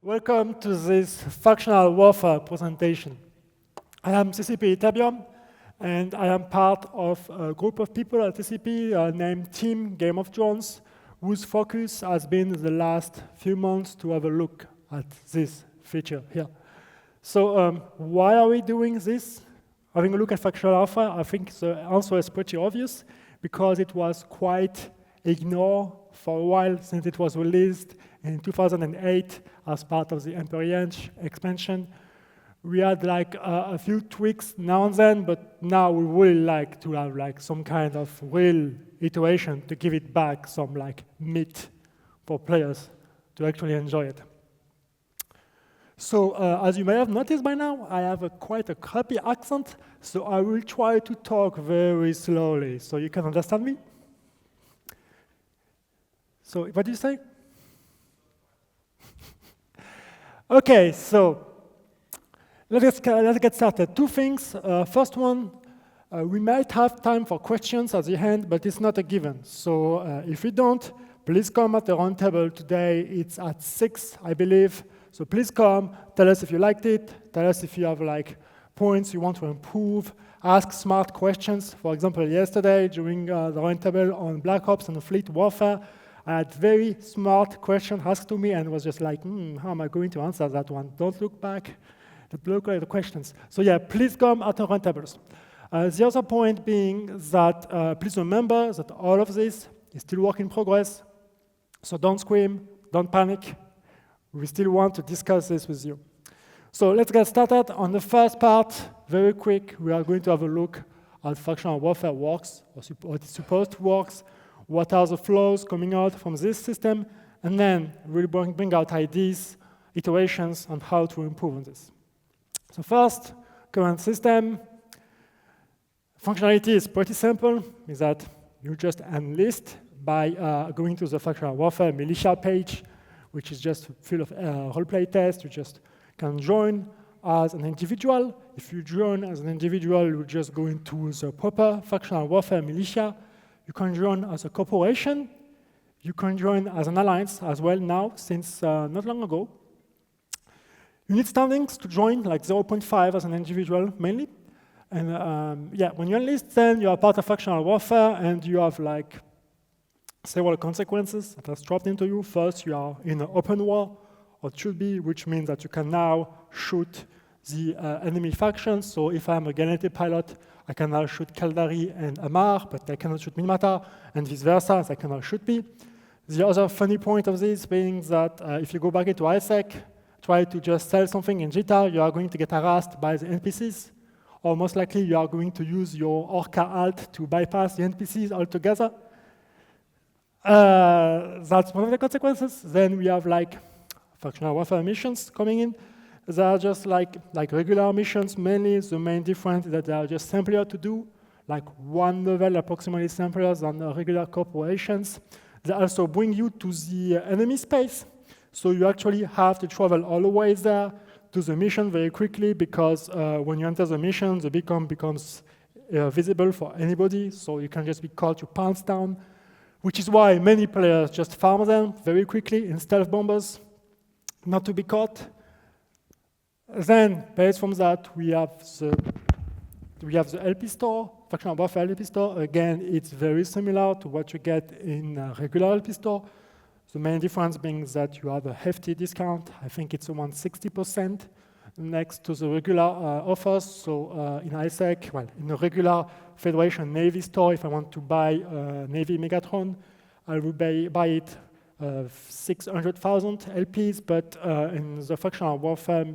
Welcome to this Factional Warfare presentation. I am CCP Itabium, and I am part of a group of people at CCP named Team Game of Thrones, whose focus has been the last few months to have a look at this feature here. So why are we doing this? Having a look at Factional Warfare, I think the answer is pretty obvious, because it was quite ignored for a while since it was released in 2008 as part of the Empire expansion. We had like a few tweaks now and then, but now we really like to have like some kind of real iteration to give it back some like meat for players to actually enjoy it. So as you may have noticed by now, I have quite a crappy accent, so I will try to talk very slowly so you can understand me. So what did you say? Okay, so let's get started. Two things. First one, we might have time for questions at the end, but it's not a given. So if we don't, please come at the round table today. It's at 6, I believe. So please come, tell us if you liked it, tell us if you have like points you want to improve, ask smart questions. For example, yesterday during the round table on Black Ops and Fleet Warfare, I had very smart question asked to me and was just like, how am I going to answer that one? Don't look back, look at the questions. So yeah, please come at the round tables. The other point being that please remember that all of this is still work in progress. So don't scream, don't panic. We still want to discuss this with you. So let's get started. On the first part, very quick, we are going to have a look at Factional Warfare works, or what it's supposed to work, what are the flows coming out from this system, and then we'll bring out ideas, iterations on how to improve on this. So first, current system. Functionality is pretty simple, is that you just enlist by going to the Factional Warfare militia page, which is just full of role-play tests. You just can join as an individual. If you join as an individual, you just go into the proper Factional Warfare militia. You can join as a corporation. You can join as an alliance as well now, since not long ago. You need standings to join, like 0.5 as an individual mainly. And yeah, when you enlist, then you are part of Factional Warfare, and you have like several consequences that are strapped into you. First, you are in an open war, or it should be, which means that you can now shoot the enemy factions. So if I'm a Gallantry pilot, I can now shoot Kaldari and Amar, but I cannot shoot Minmata, and vice versa, they cannot shoot me. The other funny point of this being that if you go back into ISEC, try to just sell something in JITA, you are going to get harassed by the NPCs, or most likely you are going to use your Orca alt to bypass the NPCs altogether. That's one of the consequences. Then we have like Factional Warfare missions coming in. They are just like regular missions mainly. The main difference is that they are just simpler to do, like one level approximately simpler than regular corporations. They also bring you to the enemy space. So you actually have to travel all the way there to the mission very quickly, because when you enter the mission, the beacon becomes visible for anybody. So you can just be called to pounce down, which is why many players just farm them very quickly in stealth bombers, not to be caught. Then, based from that, we have the LP store, Factional Warfare LP store. Again, it's very similar to what you get in a regular LP store. The main difference being that you have a hefty discount. I think it's around 60% next to the regular offers. So in ISEC, well, in a regular Federation Navy store, if I want to buy a Navy Megatron, I will buy it 600,000 LPs, but in the Factional Warfare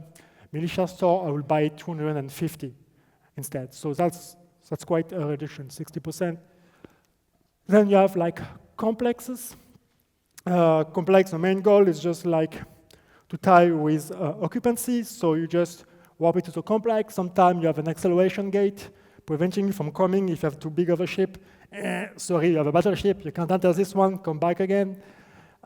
Militia store, I will buy 250 instead. So that's quite a reduction, 60%. Then you have like complexes. Complex, the main goal is just like to tie with occupancy. So you just warp it to the complex. Sometimes you have an acceleration gate preventing you from coming if you have too big of a ship. Sorry, you have a battleship, you can't enter this one, come back again.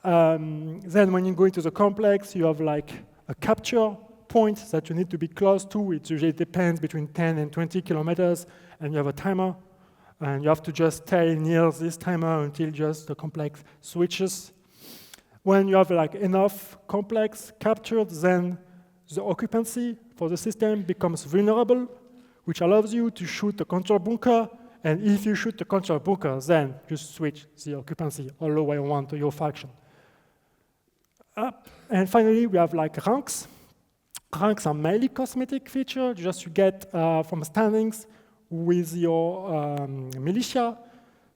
Then when you go into the complex, you have like a capture point that you need to be close to. It usually depends between 10 and 20 kilometers, and you have a timer, and you have to just stay near this timer until just the complex switches. When you have like enough complex captured, then the occupancy for the system becomes vulnerable, which allows you to shoot a control bunker. And if you shoot the control bunker, then you switch the occupancy all the way around to your faction. And finally, we have like ranks. Ranks are mainly cosmetic feature, just you get from standings with your militia.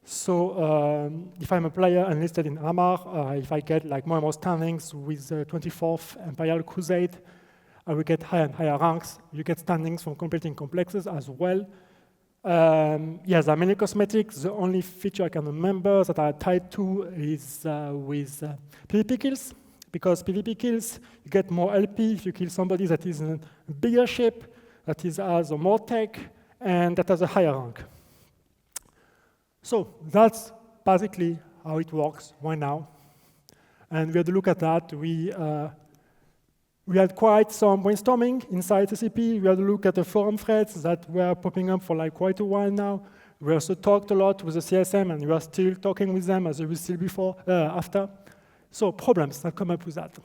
So if I'm a player enlisted in Amar, if I get like more and more standings with the 24th Imperial Crusade, I will get higher and higher ranks. You get standings from completing complexes as well. Yes, there are many cosmetics. The only feature I can remember that are tied to is with PvP kills. Because PvP kills, you get more LP if you kill somebody that is in a bigger ship, that has more tech, and that has a higher rank. So that's basically how it works right now. And we had to look at that. We had quite some brainstorming inside CCP. We had to look at the forum threads that were popping up for like quite a while now. We also talked a lot with the CSM, and we are still talking with them as we will still before, after. So problems that come up with that.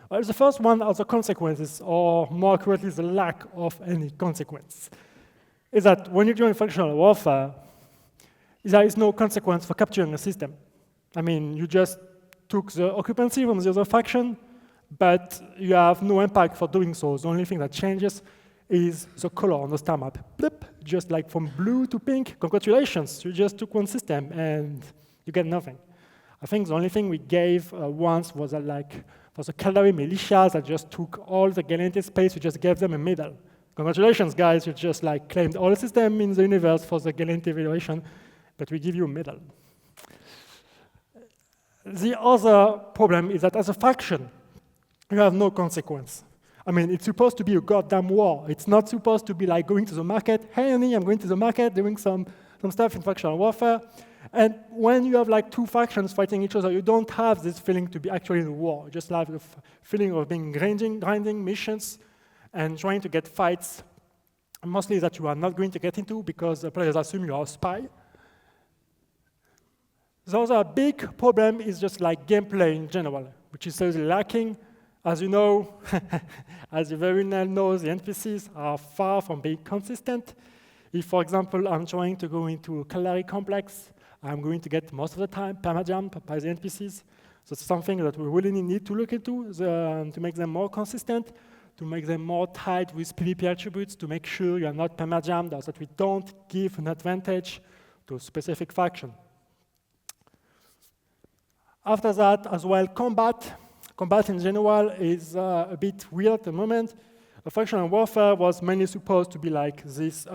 Well, the first one are the consequences, or more accurately, the lack of any consequence. Is that when you join factional warfare, there is no consequence for capturing a system. I mean, you just took the occupancy from the other faction, but you have no impact for doing so. The only thing that changes is the color on the star map. Blip, just like from blue to pink, congratulations, you just took one system and you get nothing. I think the only thing we gave once was like for the Kaldari militias that just took all the Gallente space, we just gave them a medal. Congratulations, guys, you just like claimed all the system in the universe for the Gallente evaluation, but we give you a medal. The other problem is that as a faction, you have no consequence. I mean, it's supposed to be a goddamn war. It's not supposed to be like going to the market. Hey, Annie, I'm going to the market, doing some stuff in factional warfare. And when you have like two factions fighting each other, you don't have this feeling to be actually in a war. You just have a feeling of being grinding missions and trying to get fights, mostly that you are not going to get into because the players assume you are a spy. The other big problem is just like gameplay in general, which is seriously lacking. As you know, as you very well know, the NPCs are far from being consistent. If, for example, I'm trying to go into a Kaldari complex, I'm going to get most of the time permajump by the NPCs. So it's something that we really need to look into to make them more consistent, to make them more tied with PvP attributes, to make sure you are not permajummed, or that we don't give an advantage to a specific faction. After that, as well, combat. Combat in general is a bit weird at the moment. Factional warfare was mainly supposed to be like this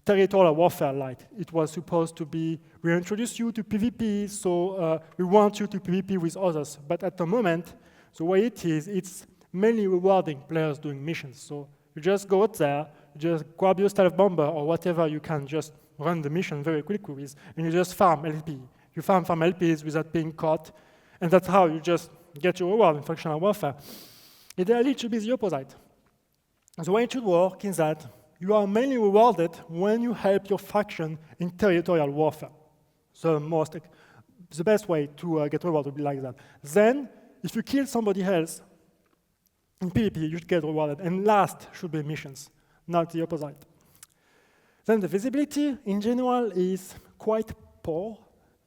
territorial warfare light. It was supposed to be, we introduce you to PvP, so we want you to PvP with others. But at the moment, the way it is, it's mainly rewarding players doing missions. So you just go out there, you just grab your stealth bomber or whatever you can just run the mission very quickly with, and you just farm LP. You farm LPs without being caught, and that's how you just get your reward in factional warfare. Ideally, it should be the opposite. The way it should work is that you are mainly rewarded when you help your faction in territorial warfare. The best way to get rewarded would be like that. Then, if you kill somebody else in PvP, you should get rewarded. And last should be missions, not the opposite. Then the visibility in general is quite poor.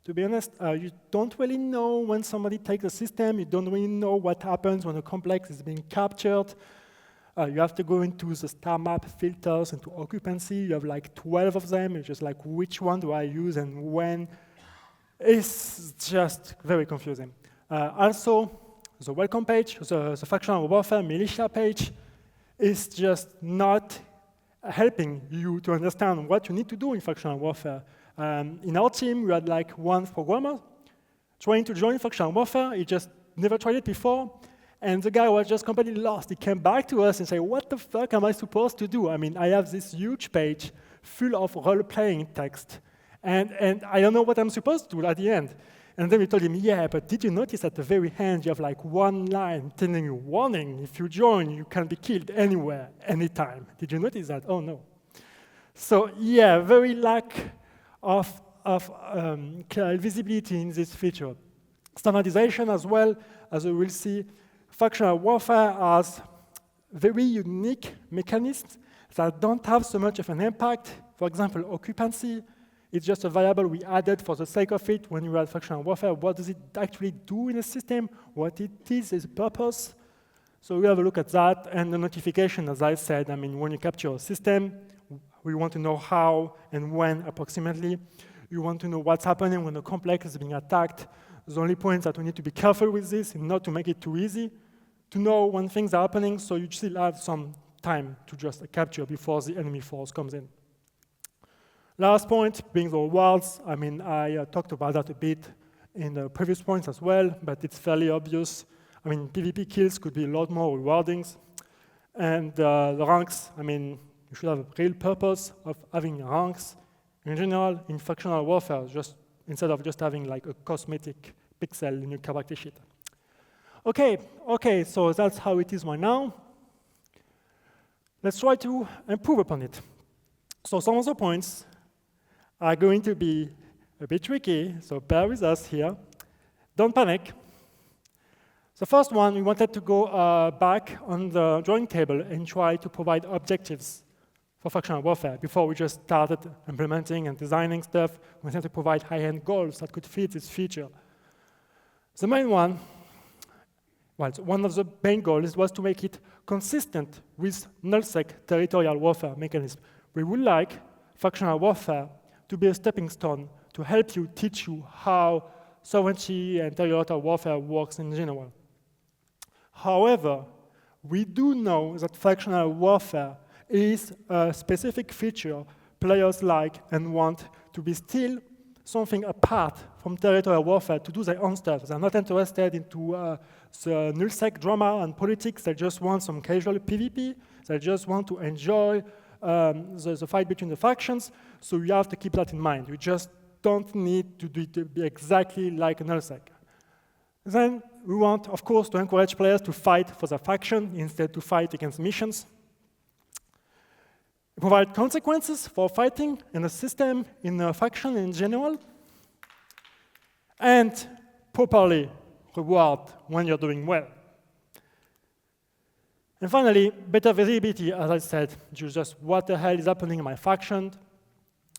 To be honest, you don't really know when somebody takes a system. You don't really know what happens when a complex is being captured. You have to go into the star map filters, into occupancy. You have like 12 of them. It's just like, which one do I use and when? It's just very confusing. Also, the welcome page, the factional warfare militia page, is just not helping you to understand what you need to do in factional warfare. In our team, we had like one programmer trying to join factional warfare. He just never tried it before. And the guy was just completely lost. He came back to us and said, what the fuck am I supposed to do? I mean, I have this huge page full of role-playing text. And I don't know what I'm supposed to do at the end. And then we told him, yeah, but did you notice at the very end you have like one line telling you, warning, if you join, you can be killed anywhere, anytime. Did you notice that? Oh, no. So yeah, very lack of visibility in this feature. Standardization as well, as we will see, factional warfare has very unique mechanisms that don't have so much of an impact. For example, occupancy, it's just a variable we added for the sake of it when you add factional warfare. What does it actually do in a system? What it is, its purpose? So we have a look at that, and the notification, as I said, I mean, when you capture a system, we want to know how and when approximately. You want to know what's happening when a complex is being attacked. The only point that we need to be careful with this is not to make it too easy to know when things are happening, so you still have some time to just capture before the enemy force comes in. Last point, being the rewards. I mean, I talked about that a bit in the previous points as well, but it's fairly obvious. I mean, PvP kills could be a lot more rewarding. And the ranks, I mean, you should have a real purpose of having ranks in general in factional warfare, just instead of just having like a cosmetic pixel in your character sheet. Okay, so that's how it is right now. Let's try to improve upon it. So some of the points are going to be a bit tricky, so bear with us here. Don't panic. The first one, we wanted to go back on the drawing table and try to provide objectives for factional warfare. Before we just started implementing and designing stuff, we wanted to provide high-end goals that could fit this feature. The main one, well, one of the main goals was to make it consistent with nullsec territorial warfare mechanism. We would like factional warfare to be a stepping stone to help you, teach you how sovereignty and territorial warfare works in general. However, we do know that factional warfare is a specific feature players like and want to be still something apart from territorial warfare to do their own stuff. They're not interested into the nullsec drama and politics. They just want some casual PvP. They just want to enjoy the fight between the factions. So you have to keep that in mind. You just don't need to be exactly like a nullsec. Then we want, of course, to encourage players to fight for their faction instead to fight against missions. Provide consequences for fighting in a system, in a faction in general, and properly reward when you're doing well. And finally, better visibility, as I said, just what the hell is happening in my faction.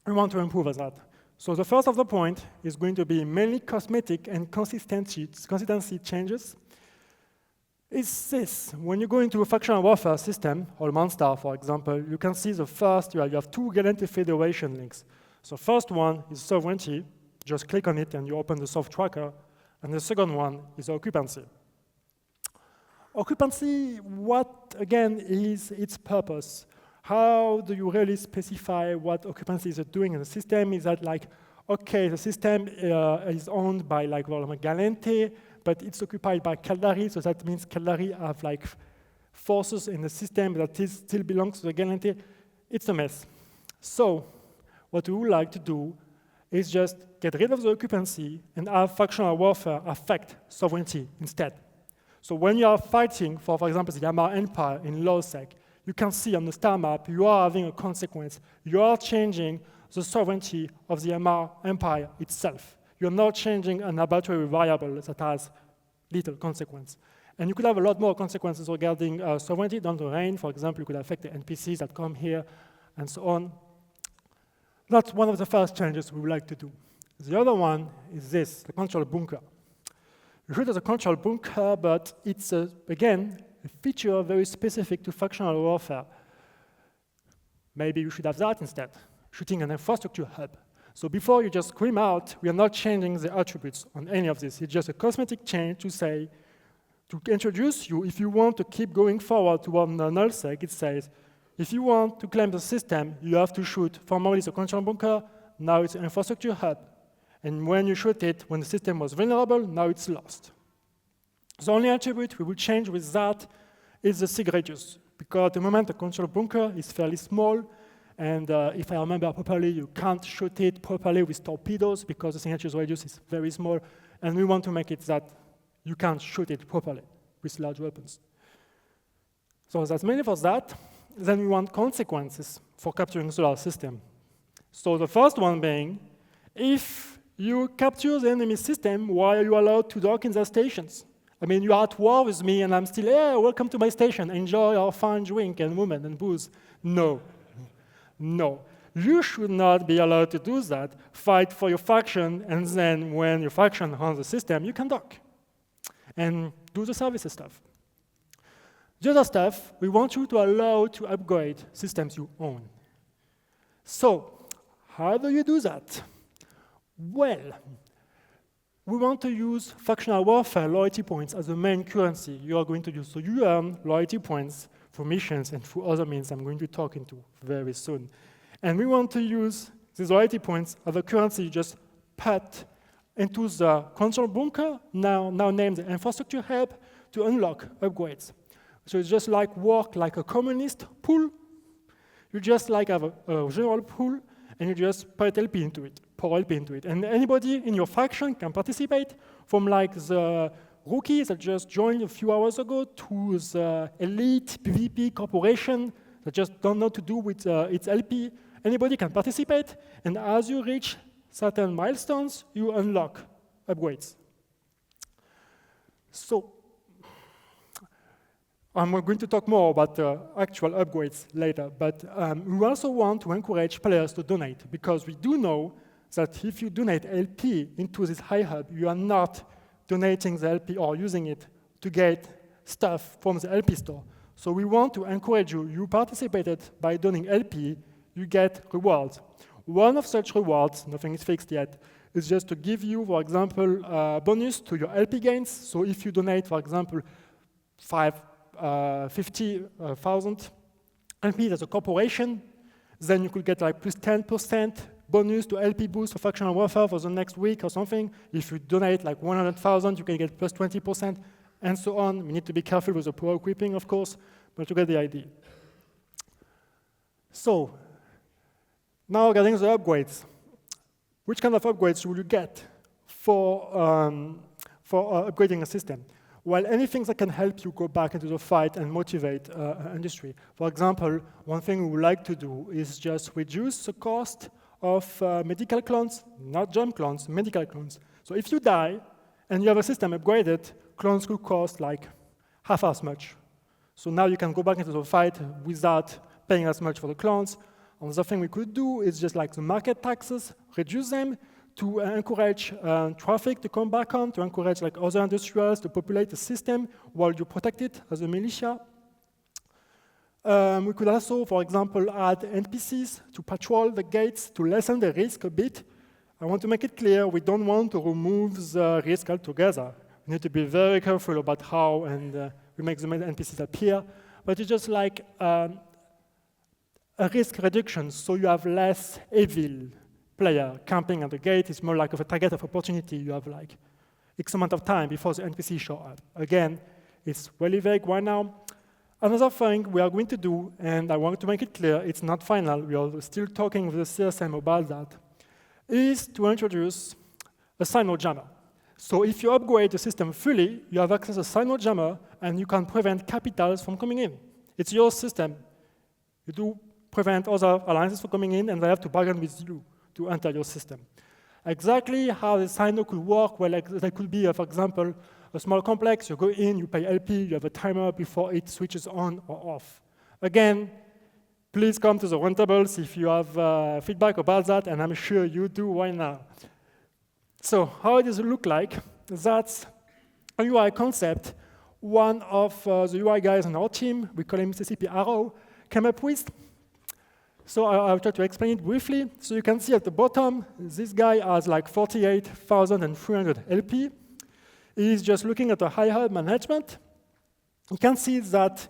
We want to improve that. So the first of the point is going to be mainly cosmetic and consistency changes. Is this, when you go into a factional warfare system, or Monster, for example, you can see the first, you have two Galente Federation links. So first one is sovereignty, just click on it and you open the soft tracker, and the second one is occupancy. Occupancy, what, again, is its purpose? How do you really specify what occupancy is doing in the system? Is that like, okay, the system is owned by like Galente, but it's occupied by Caldari, so that means Caldari have like forces in the system that still belongs to the Galente. It's a mess. So what we would like to do is just get rid of the occupancy and have factional warfare affect sovereignty instead. So when you are fighting for example, the Yamar Empire in low-sec, you can see on the star map you are having a consequence. You are changing the sovereignty of the Yamar Empire itself. You're not changing an arbitrary variable that has little consequence. And you could have a lot more consequences regarding sovereignty down the line. For example, you could affect the NPCs that come here and so on. That's one of the first changes we would like to do. The other one is this, the control bunker. You should have a control bunker, but it's, again, a feature very specific to factional warfare. Maybe you should have that instead, shooting an infrastructure hub. So before you just scream out, we are not changing the attributes on any of this. It's just a cosmetic change to say, to introduce you, if you want to keep going forward toward the nullsec, it says, if you want to claim the system, you have to shoot formerly the control bunker, now it's an infrastructure hub. And when you shoot it, when the system was vulnerable, now it's lost. The only attribute we will change with that is the SIG radius, because at the moment the control bunker is fairly small, and if I remember properly, you can't shoot it properly with torpedoes because the signature radius is very small, and we want to make it that you can't shoot it properly with large weapons. So that's mainly for that. Then we want consequences for capturing the solar system. So the first one being, if You capture the enemy system while you are allowed to dock in their stations. I mean, you are at war with me, and I'm still, yeah, welcome to my station. Enjoy our fine drink and women and booze. No. No. You should not be allowed to do that. Fight for your faction, and then when your faction owns the system, you can dock and do the services stuff. The other stuff, we want you to allow to upgrade systems you own. So, how do you do that? Well, we want to use Factional Warfare loyalty points as the main currency you are going to use. So you earn loyalty points for missions and through other means I'm going to talk into very soon. And we want to use these loyalty points as a currency you just put into the control bunker, now named the infrastructure hub, to unlock upgrades. So it's just like work like a communist pool. You just like have a general pool, and you just put LP into it, pour LP into it. And anybody in your faction can participate, from like the rookies that just joined a few hours ago to the elite PvP corporation that just don't know what to do with its LP. Anybody can participate, and as you reach certain milestones, you unlock upgrades. So, I'm going to talk more about actual upgrades later, but we also want to encourage players to donate, because we do know that if you donate LP into this high hub, you are not donating the LP or using it to get stuff from the LP store. So we want to encourage you. You participated by donating LP, you get rewards. One of such rewards, nothing is fixed yet, is just to give you, for example, a bonus to your LP gains. So if you donate, for example, 50,000 LP as a corporation, then you could get like plus 10% bonus to LP boost for Factional Warfare for the next week or something. If you donate like 100,000, you can get plus 20%, and so on. We need to be careful with the poor equipping, of course, but you get the idea. So, now regarding the upgrades. Which kind of upgrades will you get for upgrading a system? Well, anything that can help you go back into the fight and motivate industry. For example, one thing we would like to do is just reduce the cost of medical clones, not jump clones, medical clones. So if you die and you have a system upgraded, clones could cost like half as much. So now you can go back into the fight without paying as much for the clones. Another thing we could do is just like the market taxes, reduce them, to encourage traffic to come back on, to encourage like other industrials to populate the system while you protect it as a militia. We could also, for example, add NPCs to patrol the gates to lessen the risk a bit. I want to make it clear we don't want to remove the risk altogether. We need to be very careful about how and we make the NPCs appear. But it's just like a risk reduction, so you have less evil player camping at the gate. Is more like of a target of opportunity. You have like X amount of time before the NPC show up. Again, it's really vague right now. Another thing we are going to do, and I want to make it clear, it's not final, we are still talking with the CSM about that, is to introduce a signal jammer. So if you upgrade the system fully, you have access to a signal jammer, and you can prevent capitals from coming in. It's your system. You do prevent other alliances from coming in, and they have to bargain with you to enter your system. Exactly how the signal could work, well, like, that could be, for example, a small complex, you go in, you pay LP, you have a timer before it switches on or off. Again, please come to the roundtables if you have feedback about that, and I'm sure you do right now. So how does it look like? That's a UI concept one of the UI guys on our team, we call him CCP Arrow, came up with. So I'll try to explain it briefly. So you can see at the bottom, this guy has like 48,300 LP. He's just looking at the iHub management. You can see that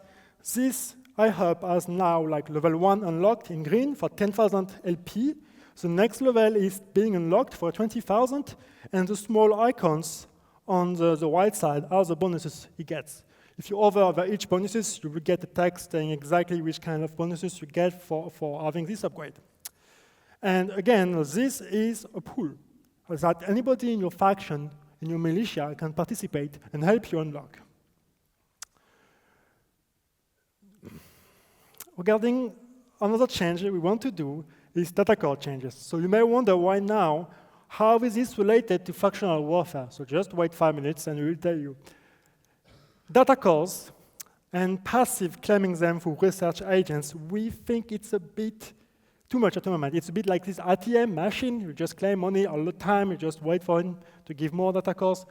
this iHub has now like level 1 unlocked in green for 10,000 LP. The next level is being unlocked for 20,000, and the small icons on the right side are the bonuses he gets. If you hover each bonuses, you will get a text saying exactly which kind of bonuses you get for having this upgrade. And again, this is a pool that anybody in your faction, in your militia, can participate and help you unlock. Regarding another change we want to do is data core changes. So you may wonder why now, How is this related to factional warfare? So just wait 5 minutes and we will tell you. Data cores and passive claiming them through research agents, we think it's a bit too much at the moment. It's a bit like this ATM machine. You just claim money all the time. You just wait for him to give more data cores.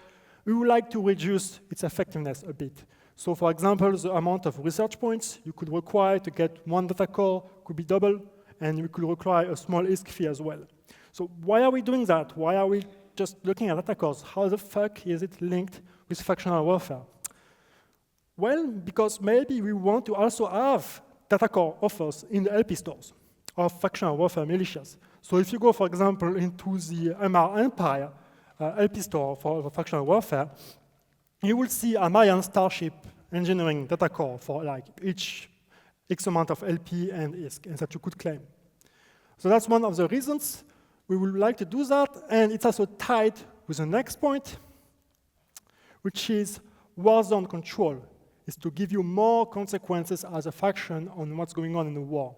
We would like to reduce its effectiveness a bit. So for example, the amount of research points you could require to get one data core could be double, and you could require a small ISK fee as well. So why are we doing that? Why are we just looking at data cores? How the fuck is it linked with factional warfare? Well, because maybe we want to also have data core offers in the LP stores of factional warfare militias. So if you go, for example, into the MR Empire LP store for factional warfare, you will see a Mayan Starship engineering data core for like each X amount of LP and ISK, and that you could claim. So that's one of the reasons we would like to do that, and it's also tied with the next point, which is warzone control, is to give you more consequences as a faction on what's going on in the war.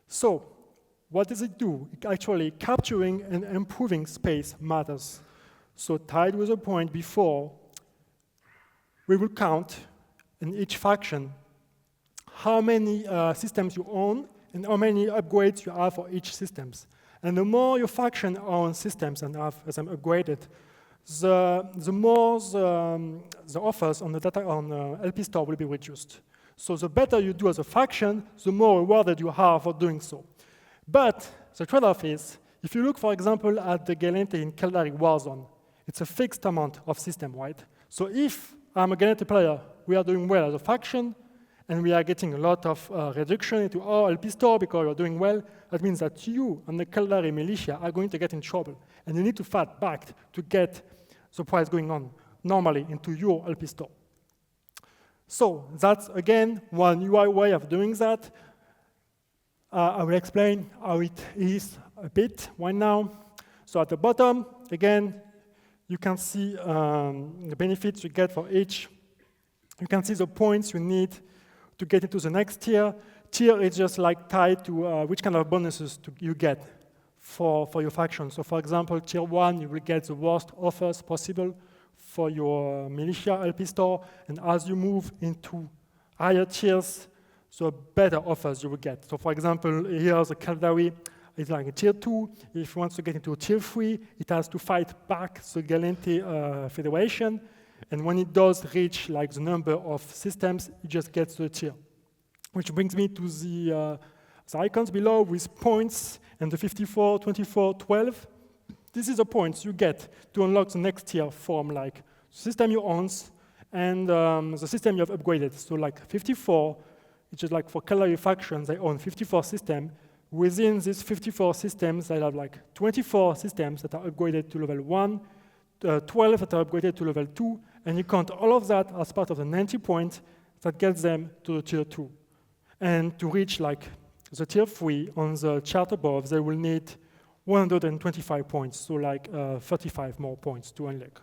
So what does it do? Actually, capturing and improving space matters. So tied with the point before, we will count in each faction how many systems you own and how many upgrades you have for each systems. And the more your faction owns systems and have them upgraded, the more the offers on the data on LP store will be reduced. So the better you do as a faction, the more rewarded you are for doing so. But the trade-off is, if you look, for example, at the Gallente in Caldari Warzone, it's a fixed amount of system, right? So if I'm a Gallente player, we are doing well as a faction, and we are getting a lot of reduction into our LP store because you're doing well, that means that you and the Caldari militia are going to get in trouble. And you need to fight back to get the price going on normally into your LP store. So that's, again, one UI way of doing that. I will explain how it is a bit right now. So at the bottom, again, you can see the benefits you get for each. You can see the points you need to get into the next tier. Tier is just like tied to which kind of bonuses you get for your faction. So for example, tier 1, you will get the worst offers possible for your militia LP store. And as you move into higher tiers, so better offers you will get. So for example, here's a Caldari. It's like a tier 2. If it wants to get into a tier 3, it has to fight back the Gallente Federation. And when it does reach like the number of systems, it just gets to the tier. Which brings me to the icons below with points and the 54, 24, 12. This is the points you get to unlock the next tier from like system you own and the system you have upgraded. So like 54, it's just like for Caldari factions, they own 54 systems. Within these 54 systems, they have like 24 systems that are upgraded to level 1, 12 that are upgraded to level 2, and you count all of that as part of the 90 points that gets them to the tier 2. And to reach like the tier 3 on the chart above, they will need 125 points, so like 35 more points to unlock.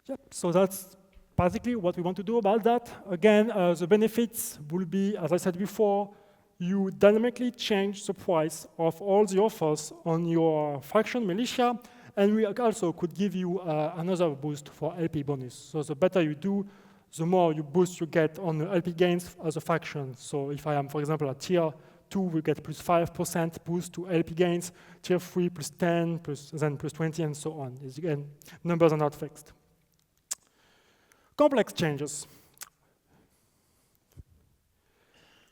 Yep, so that's basically what we want to do about that. Again, the benefits will be, as I said before, you dynamically change the price of all the offers on your faction militia, and we also could give you another boost for LP bonus. So the better you do, the more you boost you get on the LP gains as a faction. So if I am, for example, at tier 2, we get plus 5% boost to LP gains, tier 3 plus 10, then plus 20, and so on. Again, numbers are not fixed. Complex changes.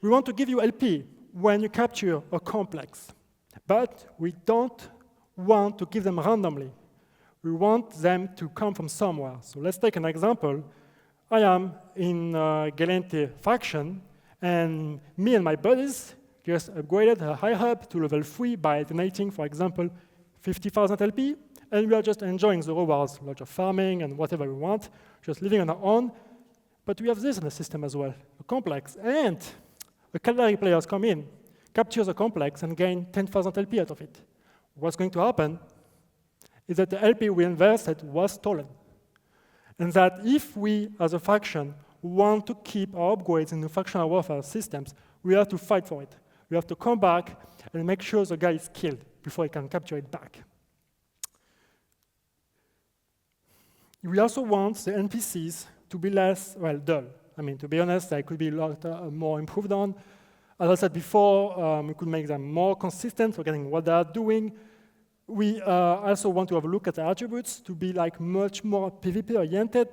We want to give you LP when you capture a complex, but we don't want to give them randomly. We want them to come from somewhere. So let's take an example. I am in Gallente faction, and me and my buddies just upgraded a high hub to level 3 by donating, for example, 50,000 LP, and we are just enjoying the rewards, lots of farming and whatever we want, just living on our own. But we have this in the system as well, a complex. And the Caldari players come in, capture the complex, and gain 10,000 LP out of it. What's going to happen is that the LP we invested was stolen. And that if we, as a faction, want to keep our upgrades in the factional warfare systems, we have to fight for it. We have to come back and make sure the guy is killed before he can capture it back. We also want the NPCs to be less, well, dull. I mean, to be honest, they could be a lot more improved on. As I said before, we could make them more consistent, forgetting what they are doing. We also want to have a look at the attributes to be like much more PvP-oriented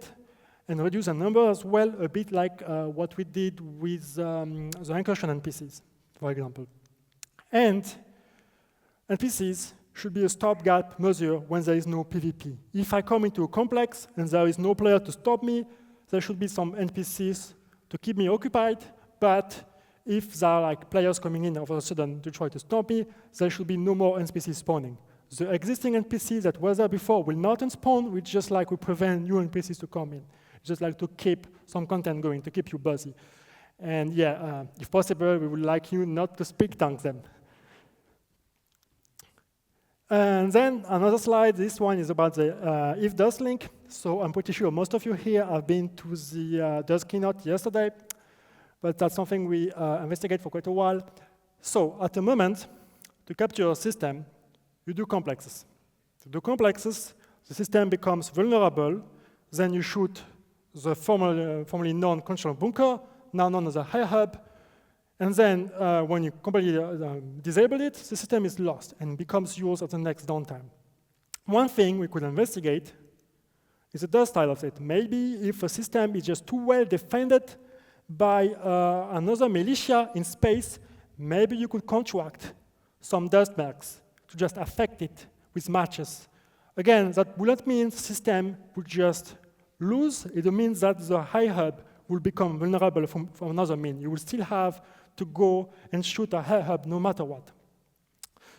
and reduce the number as well, a bit like what we did with the incursion NPCs, for example. And NPCs should be a stopgap measure when there is no PvP. If I come into a complex and there is no player to stop me, there should be some NPCs to keep me occupied, but if there are like players coming in all of a sudden to try to stop me, there should be no more NPCs spawning. The existing NPCs that were there before will not spawn, which just like we prevent new NPCs to come in. Just like to keep some content going, to keep you busy. And yeah, if possible, we would like you not to speak tank them. And then another slide, this one is about the if-does link. So I'm pretty sure most of you here have been to the does keynote yesterday, but that's something we investigate for quite a while. So at the moment, to capture a system, you do complexes. To do complexes, the system becomes vulnerable, then you shoot the formerly known control bunker, now known as a high hub, and then when you completely disable it, the system is lost and becomes yours at the next downtime. One thing we could investigate is the does style of it. Maybe if a system is just too well defended by another militia in space, maybe you could contract some dust marks to just affect it with matches. Again, that will not mean the system will just lose. It means that the high hub will become vulnerable from another min. You will still have to go and shoot a high hub no matter what.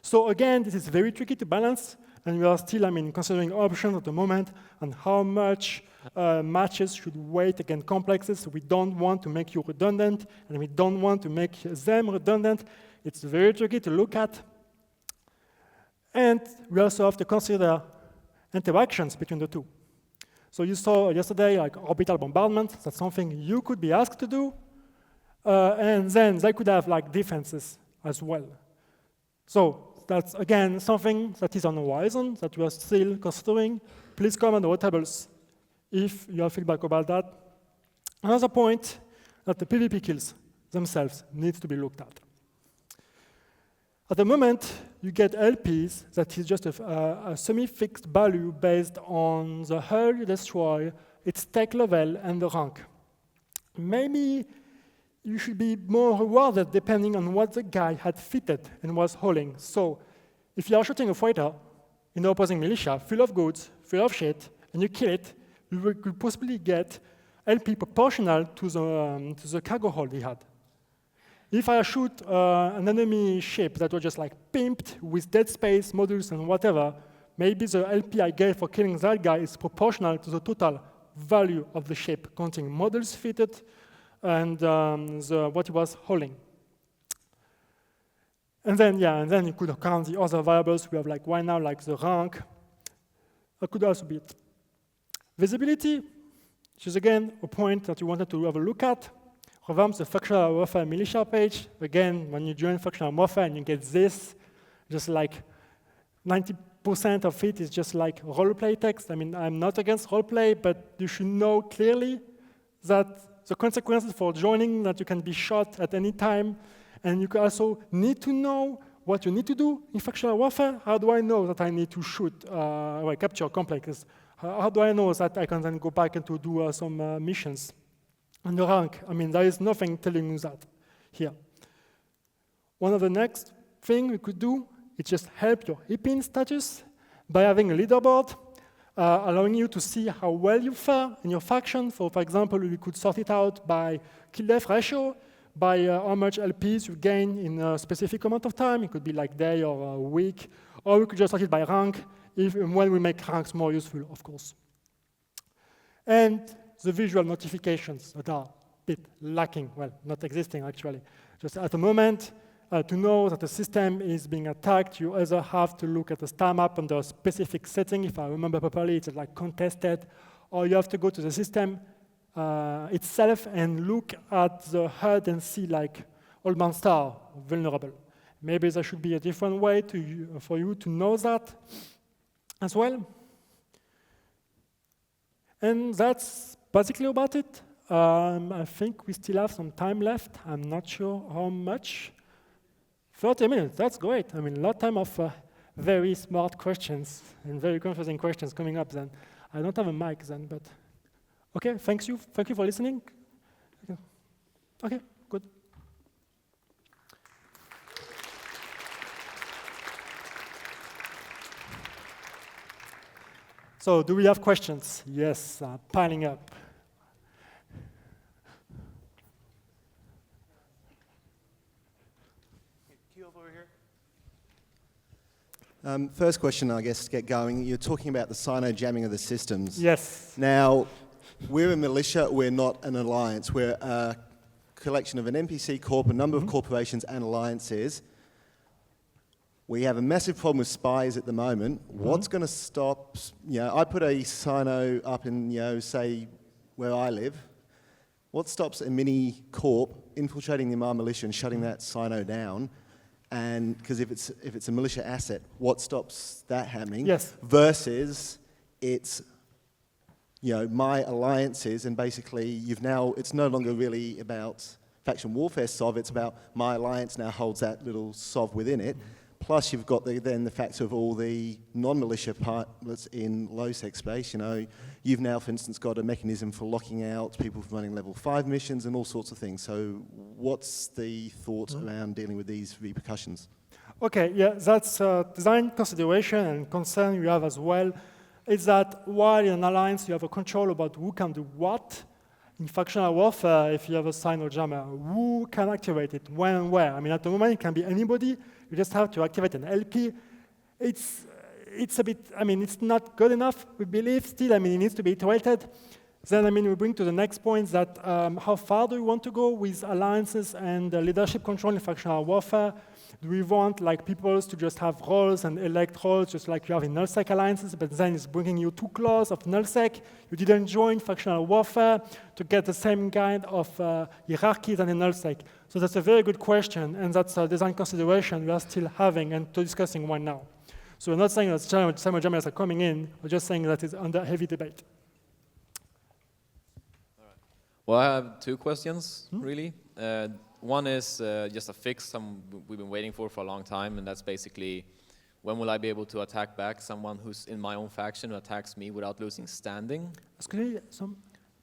So again, this is very tricky to balance, and we are still, considering options at the moment on how much matches should wait against complexes. So we don't want to make you redundant, and we don't want to make them redundant. It's very tricky to look at. And we also have to consider interactions between the two. So you saw yesterday like orbital bombardment. That's something you could be asked to do. And then they could have like defenses as well. So that's, again, something that is on the horizon that we are still considering. Please comment on the tables if you have feedback about that. Another point that the PvP kills themselves needs to be looked at. At the moment, you get LPs that is just a semi-fixed value based on the hull you destroy, its tech level, and the rank. Maybe you should be more rewarded depending on what the guy had fitted and was hauling. So if you are shooting a freighter in the opposing militia, full of goods, full of shit, and you kill it, you could possibly get LP proportional to the cargo hold he had. If I shoot an enemy ship that was just like pimped with dead space, modules, and whatever, maybe the LP I get for killing that guy is proportional to the total value of the ship, counting modules fitted and what it was hauling. And then, you could count the other variables. We have like right now, like the rank. That could also be it. Visibility, which is again a point that you wanted to have a look at. Revamp the Factional Warfare militia page. Again, when you join Factional Warfare and you get this, just like 90% of it is just like roleplay text. I'm not against roleplay, but you should know clearly that the consequences for joining, that you can be shot at any time, and you also need to know what you need to do in Factional Warfare. How do I know that I need to shoot, capture complexes? How do I know that I can then go back and to do some missions? And the rank, there is nothing telling you that here. One of the next thing we could do is just help your EPIN status by having a leaderboard, allowing you to see how well you fare in your faction. So, for example, we could sort it out by kill-death ratio, by how much LPs you gain in a specific amount of time. It could be like day or a week. Or we could just sort it by rank, when we make ranks more useful, of course. And the visual notifications that are a bit lacking, well, not existing actually. Just at the moment, to know that the system is being attacked, you either have to look at the star map under a specific setting, if I remember properly, it's like contested, or you have to go to the system itself and look at the HUD and see like old man star vulnerable. Maybe there should be a different way for you to know that as well. And that's basically about it. I think we still have some time left. I'm not sure how much. 30 minutes, that's great. I mean, a lot of time of very smart questions and very confusing questions coming up then. I don't have a mic then, but okay, thank you for listening. Okay, good. So, do we have questions? Yes, piling up. First question, I guess, to get going. You're talking about the sino-jamming of the systems. Yes. Now, we're a militia, we're not an alliance. We're a collection of an NPC corp, a number of corporations and alliances. We have a massive problem with spies at the moment. What's going to stop, I put a sino up in, say, where I live. What stops a mini corp infiltrating the Amar militia and shutting that sino down? And because if it's a militia asset, what stops that happening? Yes. Versus it's, my alliances, and basically it's no longer really about faction warfare SOV, it's about my alliance now holds that little SOV within it. Plus you've got then the fact of all the non-militia parts in low-sec space. You've now, for instance, got a mechanism for locking out people from running level 5 missions and all sorts of things. So what's the thought around dealing with these repercussions? Okay, yeah, that's a design consideration and concern you have as well. Is that while in an alliance you have a control about who can do what, in factional warfare, if you have a sino jammer, who can activate it, when and where? I mean, at the moment, it can be anybody. You just have to activate an LP. It's a bit, it's not good enough, we believe still. It needs to be iterated. Then, we bring to the next point that how far do we want to go with alliances and leadership control in factional warfare? Do we want people to just have roles and elect roles just like you have in nullsec alliances, but then it's bringing you too close of nullsec? You didn't join factional warfare to get the same kind of hierarchy than in nullsec. So that's a very good question, and that's a design consideration we are still having and discussing right now. So we're not saying that simo jammers are coming in, we're just saying that it's under heavy debate. Well, I have two questions, really. One is just a fix we've been waiting for a long time, and that's basically, when will I be able to attack back someone who's in my own faction who attacks me without losing standing?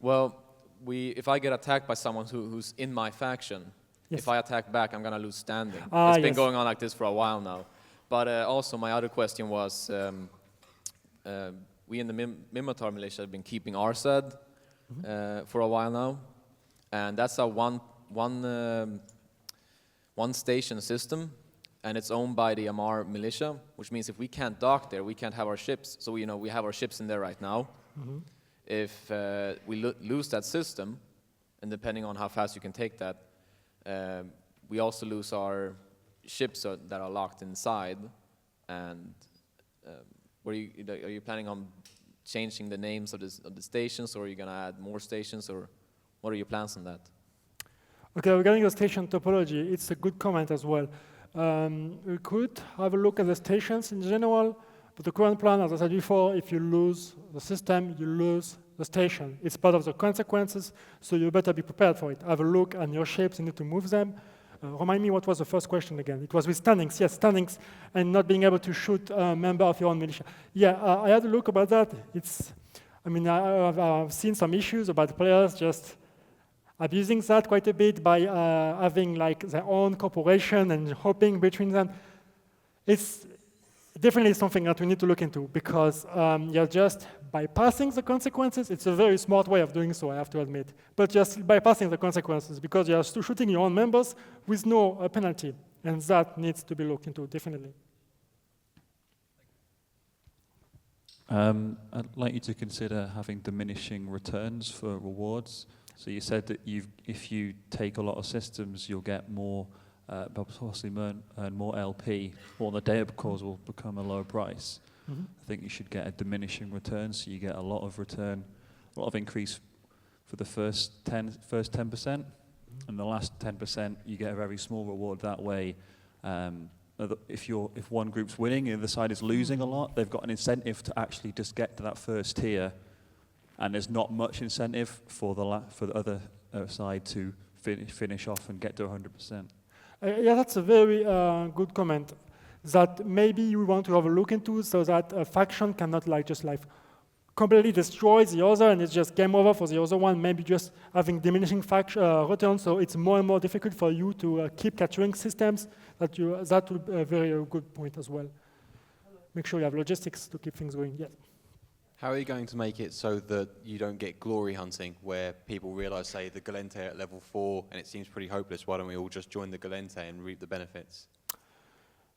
Well, if I get attacked by someone who's in my faction, if I attack back, I'm going to lose standing. It's been going on like this for a while now. But also, my other question was, we in the Minotaur militia have been keeping RSAD for a while now, and that's a one station system, and it's owned by the Amar militia, which means if we can't dock there, we can't have our ships. So we have our ships in there right now. If we lose that system, and depending on how fast you can take that, we also lose our ships that are locked inside. And are you planning on changing the names of the stations, or are you going to add more stations, or what are your plans on that? Okay, regarding the station topology, it's a good comment as well. We could have a look at the stations in general, but the current plan, as I said before, if you lose the system, you lose the station. It's part of the consequences, so you better be prepared for it. Have a look at your ships, you need to move them. Remind me, what was the first question again? It was with standings, yes, standings, and not being able to shoot a member of your own militia. Yeah, I had a look about that. I've seen some issues about players just abusing that quite a bit by having their own corporation and hopping between them. It's definitely something that we need to look into, because you're just bypassing the consequences. It's a very smart way of doing so, I have to admit, but just bypassing the consequences because you're still shooting your own members with no penalty, and that needs to be looked into, definitely. I'd like you to consider having diminishing returns for rewards. So you said that if you take a lot of systems, you'll get more, possibly earn more LP, or the data cores will become a lower price. I think you should get a diminishing return, so you get a lot of return, a lot of increase for the first 10%, and the last 10% you get a very small reward that way. If one group's winning and the other side is losing a lot, they've got an incentive to actually just get to that first tier and there's not much incentive for the other side to finish off and get to 100%. Yeah, that's a very good comment. That maybe you want to have a look into, so that a faction cannot just completely destroy the other, and it's just game over for the other one. Maybe just having diminishing returns, so it's more and more difficult for you to keep capturing systems. That would be a very good point as well. Make sure you have logistics to keep things going. Yes. How are you going to make it so that you don't get glory hunting, where people realize, say, the Galente at level 4, and it seems pretty hopeless? Why don't we all just join the Galente and reap the benefits?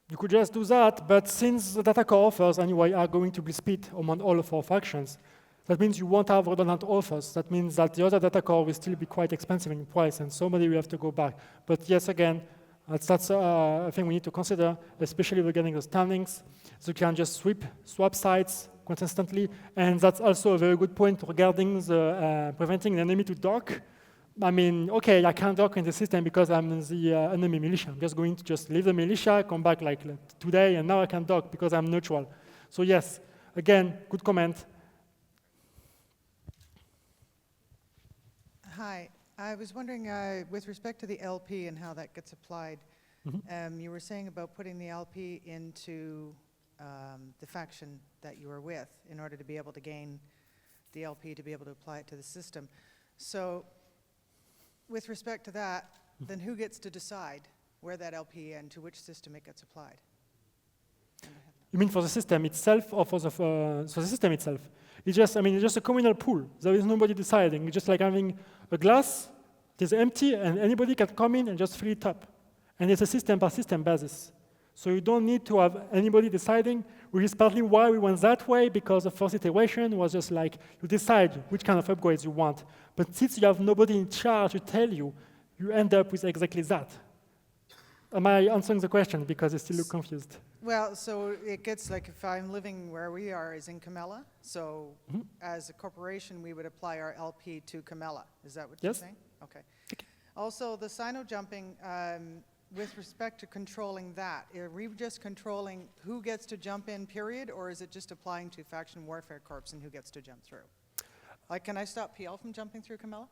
You could just do that, but since the data core offers anyway are going to be split among all of our factions, that means you won't have redundant offers. That means that the other data core will still be quite expensive in price, and somebody will have to go back. But yes, again, that's a thing we need to consider, especially regarding the standings. So you can just swap sides consistently, and that's also a very good point regarding the preventing the enemy to dock. I mean, okay, I can't dock in the system because I'm in the enemy militia. I'm just going to leave the militia, come back like today, and now I can dock because I'm neutral. So yes, again, good comment. Hi, I was wondering with respect to the LP and how that gets applied, you were saying about putting the LP into the faction that you were with in order to be able to gain the LP to be able to apply it to the system. So with respect to that, then who gets to decide where that LP and to which system it gets applied? You mean for the system itself, or for the system itself? It's just, it's just a communal pool. There is nobody deciding. It's just like having a glass, it is empty, and anybody can come in and just fill it up. And it's a system by system basis. So you don't need to have anybody deciding, which is partly why we went that way, because the first iteration was just like, you decide which kind of upgrades you want. But since you have nobody in charge to tell you, you end up with exactly that. Am I answering the question? Because you still look confused. Well, so it gets like if I'm living where we are is in Camella, so as a corporation we would apply our LP to Camella. Is that what you're saying? Okay. Also, the Sino jumping, with respect to controlling that, are we just controlling who gets to jump in, period, or is it just applying to Faction Warfare Corps and who gets to jump through? Like, can I stop PL from jumping through Camella?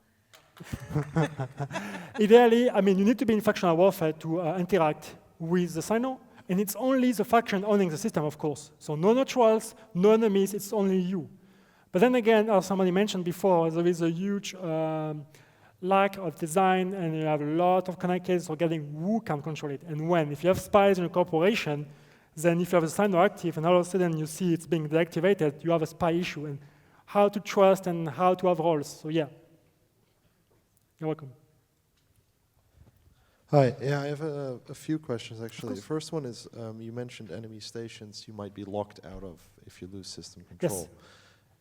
Ideally, you need to be in Factional Warfare to interact with the Sino, and it's only the faction owning the system, of course. So no neutrals, no enemies, it's only you. But then again, as somebody mentioned before, there is a huge lack of design, and you have a lot of connect cases regarding who can control it and when. If you have spies in a corporation, then if you have a Sino active and all of a sudden you see it's being deactivated, you have a spy issue, and how to trust and how to have roles. So yeah. You're welcome. Hi, yeah, I have a few questions actually. The first one is, you mentioned enemy stations you might be locked out of if you lose system control. Yes.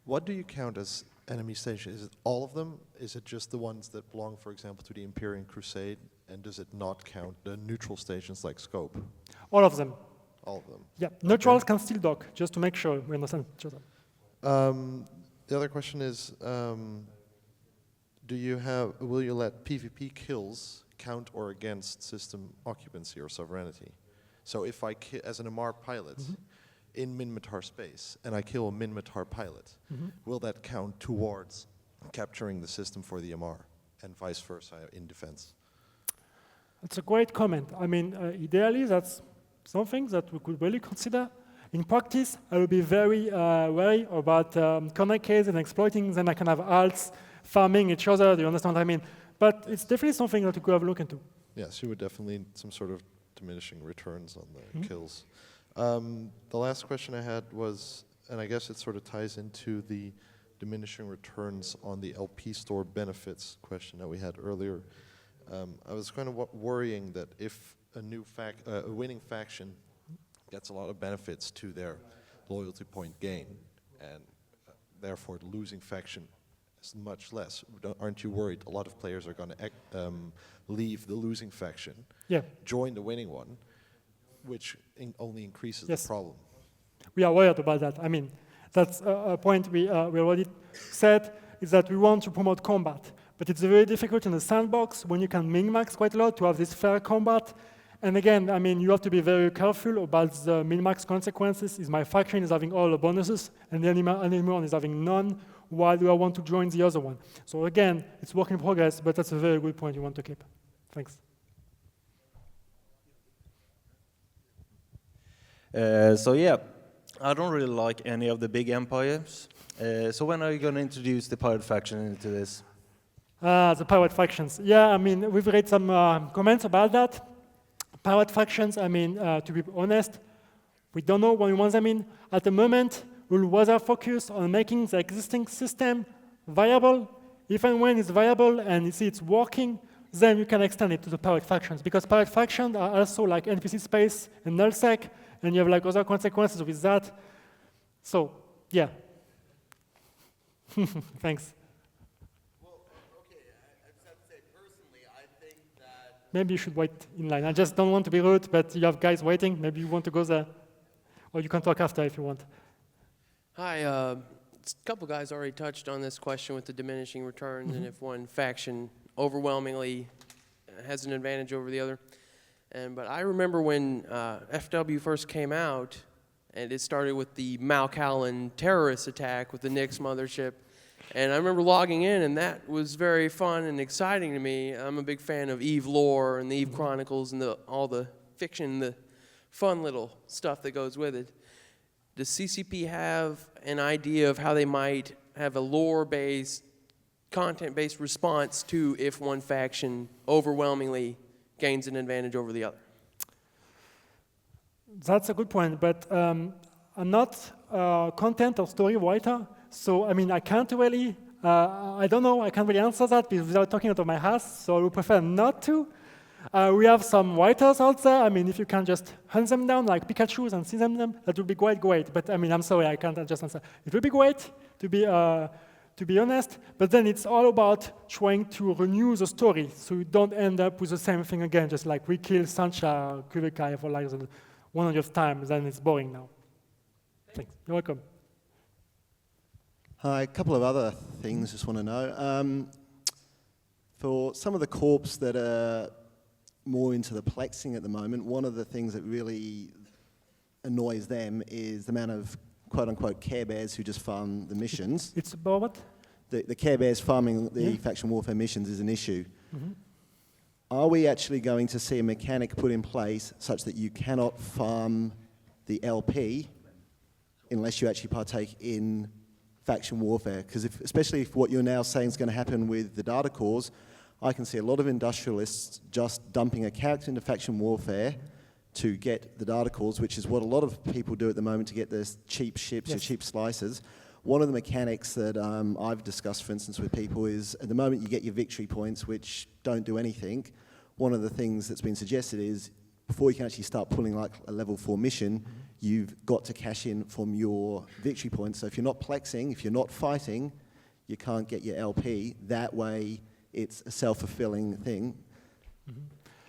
What do you count as enemy stations? Is it all of them? Is it just the ones that belong, for example, to the Empyrean Crusade? And does it not count the neutral stations like Scope? All of them. All of them. Yeah, neutrals can still dock, just to make sure we understand each other. The other question is, will you let PvP kills count or against system occupancy or sovereignty? So if I, as an Amar pilot, in Minmatar space, and I kill a Minmatar pilot, will that count towards capturing the system for the Amar, and vice versa in defense? That's a great comment. Ideally, that's something that we could really consider. In practice, I will be very wary about connect case and exploiting. Then I can have alts farming each other. Do you understand what I mean? But it's definitely something that we could have a look into. Yes, you would definitely need some sort of diminishing returns on the kills. The last question I had was, and I guess it sort of ties into the diminishing returns on the LP store benefits question that we had earlier. I was kind of worrying that if a winning faction gets a lot of benefits to their loyalty point gain, and therefore the losing faction is much less. Aren't you worried a lot of players are going to leave the losing faction, join the winning one, which only increases the problem? We are worried about that. That's a point we already said, is that we want to promote combat. But it's very difficult in the sandbox when you can min-max quite a lot to have this fair combat. And again, you have to be very careful about the min-max consequences. Is my faction is having all the bonuses, and the enemy one is having none, Why do I want to join the other one? So again, it's work in progress, but that's a very good point you want to keep. Thanks. So yeah, I don't really like any of the big empires. So when are you going to introduce the pirate faction into this? The pirate factions. Yeah, I mean, we've read some comments about that. Pirate factions, I mean, to be honest, we don't know what we want them in. At the moment, we'll rather focus on making the existing system viable. If and when it's viable and you see it's working, then you can extend it to the pirate factions. Because pirate factions are also like NPC space and nullsec, and you have like other consequences with that. So, yeah. Thanks. Maybe you should wait in line. I just don't want to be rude, but you have guys waiting. Maybe you want to go there. Or you can talk after if you want. Hi. A couple guys already touched on this question with the diminishing returns and if one faction overwhelmingly has an advantage over the other. But I remember when FW first came out, and it started with the Malcallan terrorist attack with the Nix mothership. And I remember logging in, and that was very fun and exciting to me. I'm a big fan of EVE lore and the EVE Chronicles and all the fiction, the fun little stuff that goes with it. Does CCP have an idea of how they might have a lore-based, content-based response to if one faction overwhelmingly gains an advantage over the other? That's a good point, but I'm not a content or story writer. So, I mean, I can't really, I don't know, I can't really answer that without talking out of my ass, so I would prefer not to. We have some writers out there. I mean, if you can just hunt them down like Pikachus and see them, that would be great. But I mean, I'm sorry, I can't just answer. It would be great, to be honest, but then it's all about trying to renew the story, so you don't end up with the same thing again, just like we kill Sancha Kubekai for like the 100th time, then it's boring now. Thanks. You're welcome. Hi, a couple of other things just want to know. For some of the corps that are more into the plexing at the moment, one of the things that really annoys them is the amount of quote-unquote Care Bears who just farm the missions. It's about what? The Care Bears farming the faction warfare missions is an issue. Are we actually going to see a mechanic put in place such that you cannot farm the LP unless you actually partake in faction warfare? Because especially if what you're now saying is going to happen with the data cores, I can see a lot of industrialists just dumping a character into faction warfare to get the data cores, which is what a lot of people do at the moment to get their cheap ships or cheap slices. One of the mechanics that I've discussed, for instance, with people is at the moment you get your victory points, which don't do anything. One of the things that's been suggested is before you can actually start pulling like a level 4 mission, you've got to cash in from your victory points. So if you're not plexing, if you're not fighting, you can't get your LP. That way, it's a self-fulfilling thing.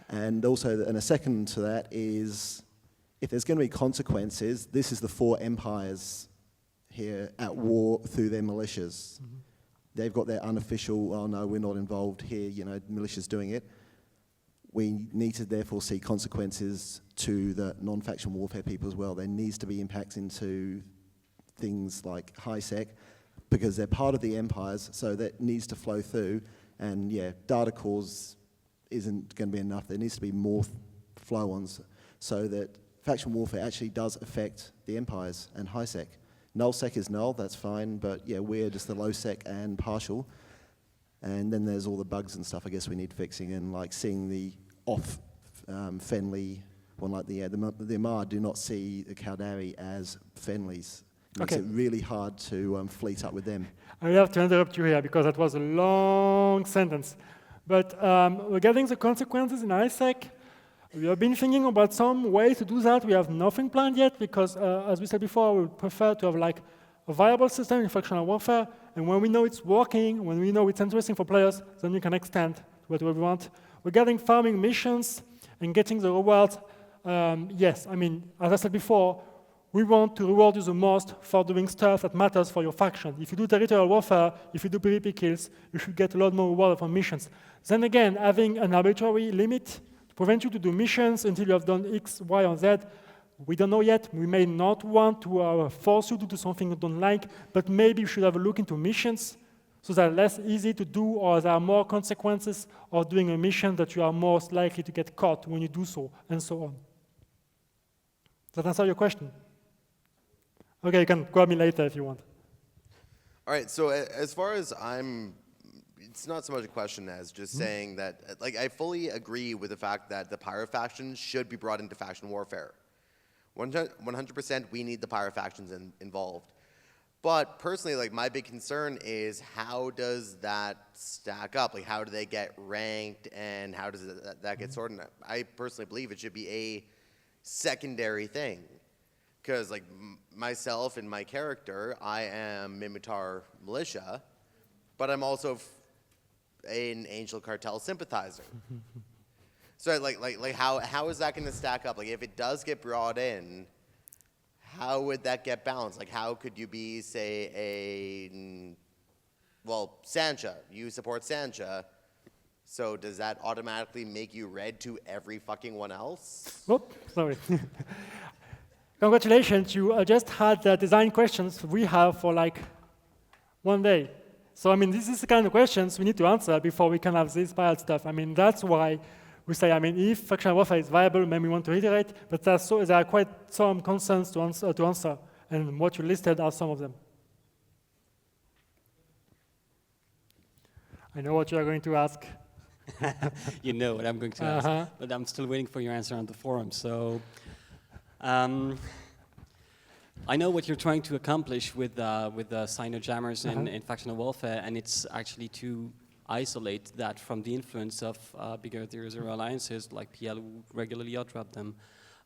And also, and a second to that is, if there's going to be consequences, this is the 4 empires here at war through their militias. They've got their unofficial, oh no, we're not involved here, you know, militias doing it. We need to therefore see consequences to the non-faction warfare people as well. There needs to be impacts into things like HiSec because they're part of the empires, so that needs to flow through. And yeah, data cores isn't going to be enough. There needs to be more flow-ons so that faction warfare actually does affect the empires and HiSec. Nullsec is null, that's fine, but yeah, we're just the low sec and partial. And then there's all the bugs and stuff I guess we need fixing, and like seeing the off Fenley one, like the Amar do not see the Caldari as Fenleys. It makes it really hard to fleet up with them. I have to interrupt you here because that was a long sentence. But regarding the consequences in ISEC, we have been thinking about some way to do that. We have nothing planned yet because, as we said before, we would prefer to have like a viable system in Factional Warfare, and when we know it's working, when we know it's interesting for players, then we can extend to whatever we want. Regarding farming missions and getting the rewards, yes, I mean, as I said before, we want to reward you the most for doing stuff that matters for your faction. If you do territorial warfare, if you do PvP kills, you should get a lot more reward from missions. Then again, having an arbitrary limit to prevent you to do missions until you have done X, Y, or Z We don't know yet. We may not want to force you to do something you don't like, but maybe you should have a look into missions so they're less easy to do, or there are more consequences of doing a mission that you are most likely to get caught when you do so, and so on. Does that answer your question? Okay, you can call me later if you want. All right, so as far as it's not so much a question as just saying that, like, I fully agree with the fact that the pirate factions should be brought into faction warfare. 100% we need the pirate factions involved. But personally, like, my big concern is how does that stack up? Like, how do they get ranked and how does that get sorted? I personally believe it should be a secondary thing. Because, like, myself and my character, I am Minmatar Militia, but I'm also an Angel Cartel sympathizer. So, like, how is that going to stack up? Like, if it does get brought in, how would that get balanced? Like, how could you be, say, Sancha, you support Sancha, so does that automatically make you red to every fucking one else? Whoop, sorry. Congratulations, you just had the design questions we have for like 1 day. So, I mean, this is the kind of questions we need to answer before we can have this pirate stuff. I mean, that's why we say, I mean, if factional warfare is viable, maybe we want to iterate, but there are quite some concerns to answer, and what you listed are some of them. I know what you are going to ask. You know what I'm going to ask, but I'm still waiting for your answer on the forum. So, I know what you're trying to accomplish with the Sino-jammers in factional warfare, and it's actually to isolate that from the influence of bigger 0-0 alliances like PL who regularly outdrop them.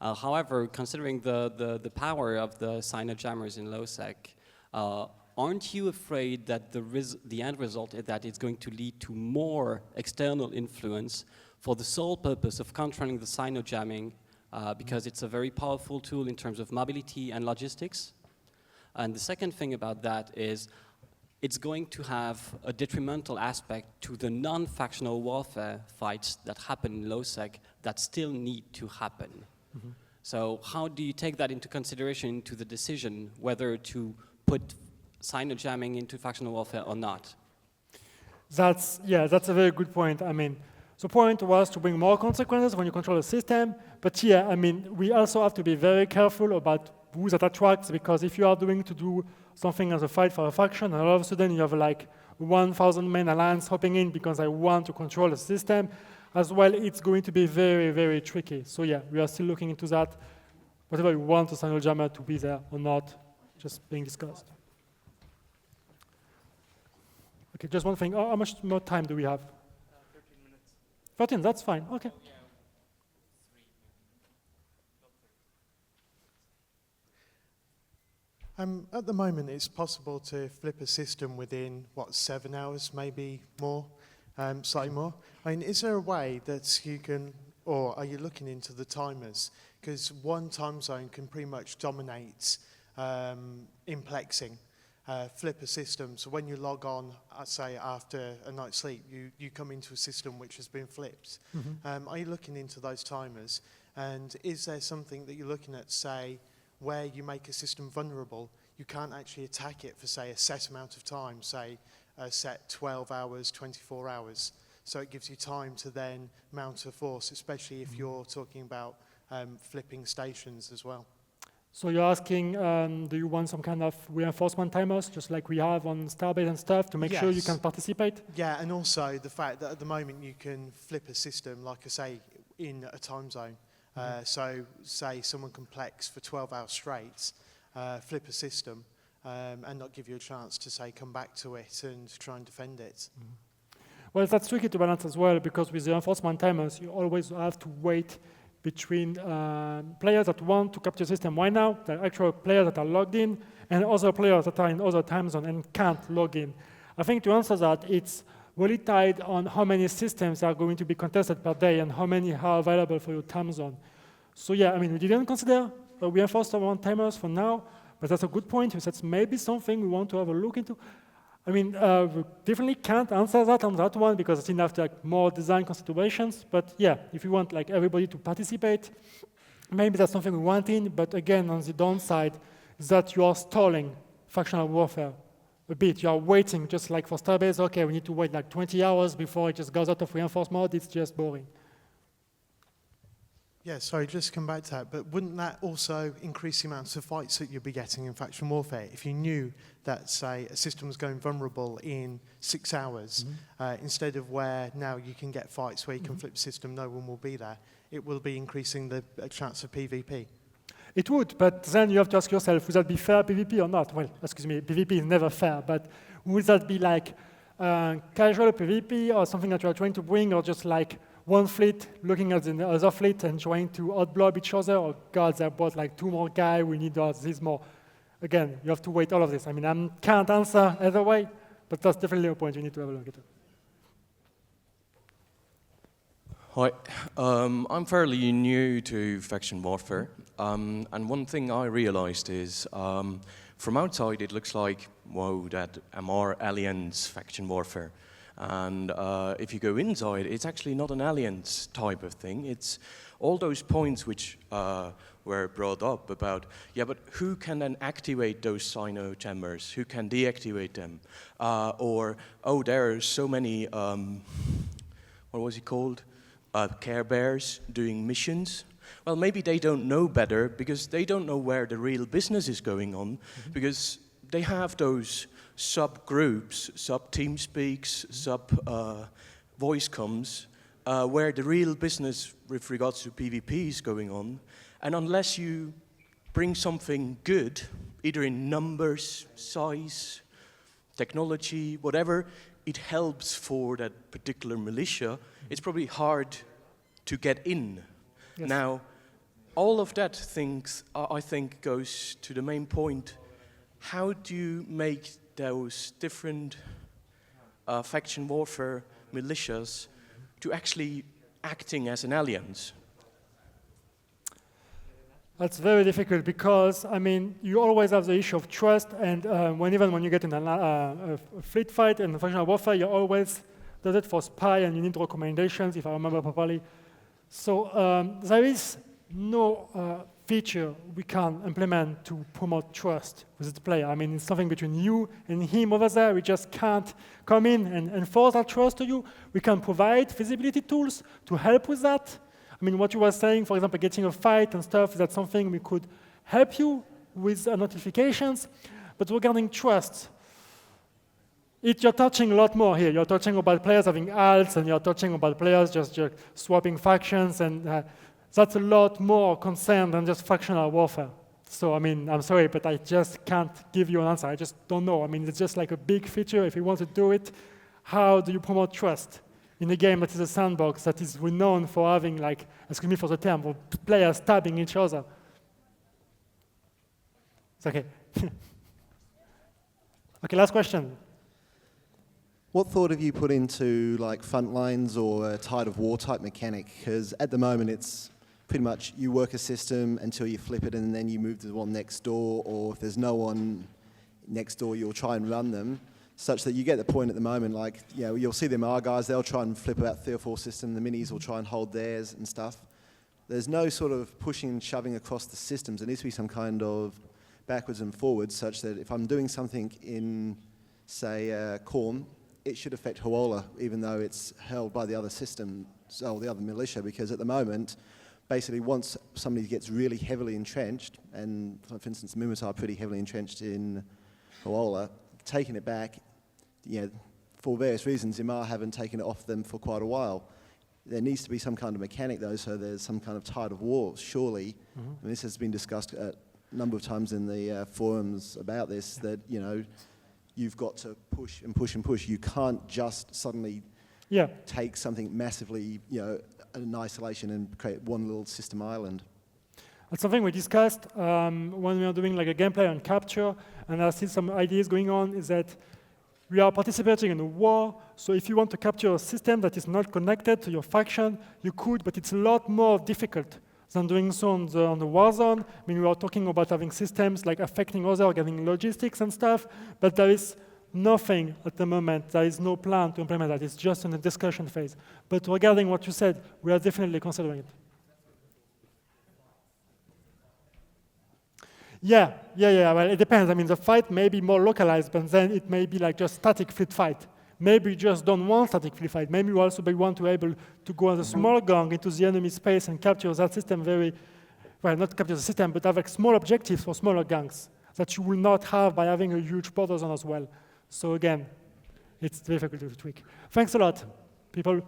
However, considering the power of the Sino-jammers in LowSec, aren't you afraid that the end result is that it's going to lead to more external influence for the sole purpose of controlling the Sino-jamming because it's a very powerful tool in terms of mobility and logistics? And the second thing about that is it's going to have a detrimental aspect to the non-factional warfare fights that happen in LowSec that still need to happen. So how do you take that into consideration into the decision whether to put Sino-jamming into factional warfare or not? That's a very good point. I mean, the point was to bring more consequences when you control a system, but yeah, I mean, we also have to be very careful about who that attracts, because if you are doing to do something as a fight for a faction, and all of a sudden you have like 1,000 men alliance hopping in because I want to control the system, as well, it's going to be very, very tricky. So yeah, we are still looking into that. Whatever you want a Sino jammer to be there or not, just being discussed. Okay, just one thing. How much more time do we have? 13 minutes. 13, that's fine. Okay. At the moment, it's possible to flip a system within, 7 hours, maybe more, slightly more. I mean, is there a way that you can, or are you looking into the timers? Because one time zone can pretty much dominate implexing, flip a system. So when you log on, I'd say after a night's sleep, you come into a system which has been flipped. Are you looking into those timers? And is there something that you're looking at, say, where you make a system vulnerable, you can't actually attack it for, say, a set amount of time, say, a set 12 hours, 24 hours. So it gives you time to then mount a force, especially if you're talking about flipping stations as well. So you're asking, do you want some kind of reinforcement timers, just like we have on Starbase and stuff, to make sure you can participate? Yeah, and also the fact that at the moment you can flip a system, like I say, in a time zone. So say someone can plex for 12 hours straight, flip a system, and not give you a chance to, say, come back to it and try and defend it. Well, that's tricky to balance as well, because with the reinforcement timers, you always have to wait between players that want to capture the system right now, the actual players that are logged in, and other players that are in other time zones and can't log in. I think to answer that, it's really tied on how many systems are going to be contested per day and how many are available for your time zone. So yeah, I mean, we didn't consider reinforcement timers for now, but that's a good point. That's maybe something we want to have a look into. I mean, we definitely can't answer that on that one because it's enough to more design considerations. But yeah, if you want like everybody to participate, maybe that's something we want in, but again, on the downside, is that you are stalling factional warfare a bit. You are waiting, just like for Starbase, okay, we need to wait like 20 hours before it just goes out of reinforced mode. It's just boring. Yeah, sorry, just to come back to that, but wouldn't that also increase the amounts of fights that you'd be getting in faction warfare if you knew that, say, a system was going vulnerable in 6 hours, instead of where now you can get fights where you can flip the system, no one will be there, it will be increasing the chance of PvP? It would, but then you have to ask yourself, would that be fair PvP or not? Well, excuse me, PvP is never fair, but would that be like casual PvP or something that you are trying to bring, or just like one fleet looking at the other fleet and trying to outblob each other? Or God, they brought like 2 more guys, we need this more. Again, you have to wait all of this. I mean, I can't answer either way, but that's definitely a point you need to have a look at. Hi, I'm fairly new to faction warfare, and one thing I realized is from outside it looks like, whoa, that MR Alliance faction warfare. And if you go inside, it's actually not an alliance type of thing. It's all those points which were brought up about, yeah, but who can then activate those Sino jammers? Who can deactivate them? Or, oh, there are so many, what was it called? Care Bears doing missions. Well, maybe they don't know better because they don't know where the real business is going on, because they have those subgroups, sub-team speaks, sub-voice coms, where the real business with regards to PvP is going on. And unless you bring something good, either in numbers, size, technology, whatever, it helps for that particular militia, it's probably hard to get in. Yes. Now, all of that things, I think, goes to the main point. How do you make those different faction warfare militias to actually acting as an alliance? That's very difficult because, I mean, you always have the issue of trust, and even when you get in a fleet fight in factional warfare, you always does it for spy, and you need recommendations, if I remember properly. So there is no feature we can implement to promote trust with the player. I mean, it's something between you and him over there. We just can't come in and enforce that trust to you. We can provide visibility tools to help with that. I mean, what you were saying, for example, getting a fight and stuff, that's something we could help you with notifications. But regarding trust, you're touching a lot more here. You're touching about players having alts, and you're touching about players just swapping factions, and that's a lot more concern than just factional warfare. So, I mean, I'm sorry, but I just can't give you an answer. I just don't know. I mean, it's just like a big feature. If you want to do it, how do you promote trust in a game that is a sandbox that is renowned for having, like, excuse me for the term, for players stabbing each other? It's okay. Okay, last question. What thought have you put into like front lines or a tide of war type mechanic? Because at the moment it's pretty much you work a system until you flip it and then you move to the one next door, or if there's no one next door, you'll try and run them, such that you get the point at the moment, like, you know, you'll see them R guys, they'll try and flip about 3 or 4 systems, the minis will try and hold theirs and stuff. There's no sort of pushing and shoving across the systems. There needs to be some kind of backwards and forwards, such that if I'm doing something in, say, Korn, it should affect Huola, even though it's held by the other system, or the other militia, because at the moment, basically once somebody gets really heavily entrenched, and for instance, Mumus are pretty heavily entrenched in Huola, taking it back, you know, for various reasons, Imar haven't taken it off them for quite a while. There needs to be some kind of mechanic though, so there's some kind of tide of war, surely. And this has been discussed a number of times in the forums about this, that, you know, you've got to push and push and push. You can't just suddenly take something massively, you know, in isolation and create one little system island. That's something we discussed when we were doing like a gameplay on capture, and I see some ideas going on, is that we are participating in a war, so if you want to capture a system that is not connected to your faction, you could, but it's a lot more difficult than doing so on the war zone. I mean, we are talking about having systems like affecting other, getting logistics and stuff, but there is nothing at the moment. There is no plan to implement that. It's just in the discussion phase. But regarding what you said, we are definitely considering it. Yeah. Well, it depends. I mean, the fight may be more localized, but then it may be like just static fleet fight. Maybe you just don't want static fleet fight. Maybe you also want to be able to go as a small gang into the enemy space and capture that system not capture the system, but have like small objectives for smaller gangs that you will not have by having a huge border zone as well. So again, it's difficult to tweak. Thanks a lot, people.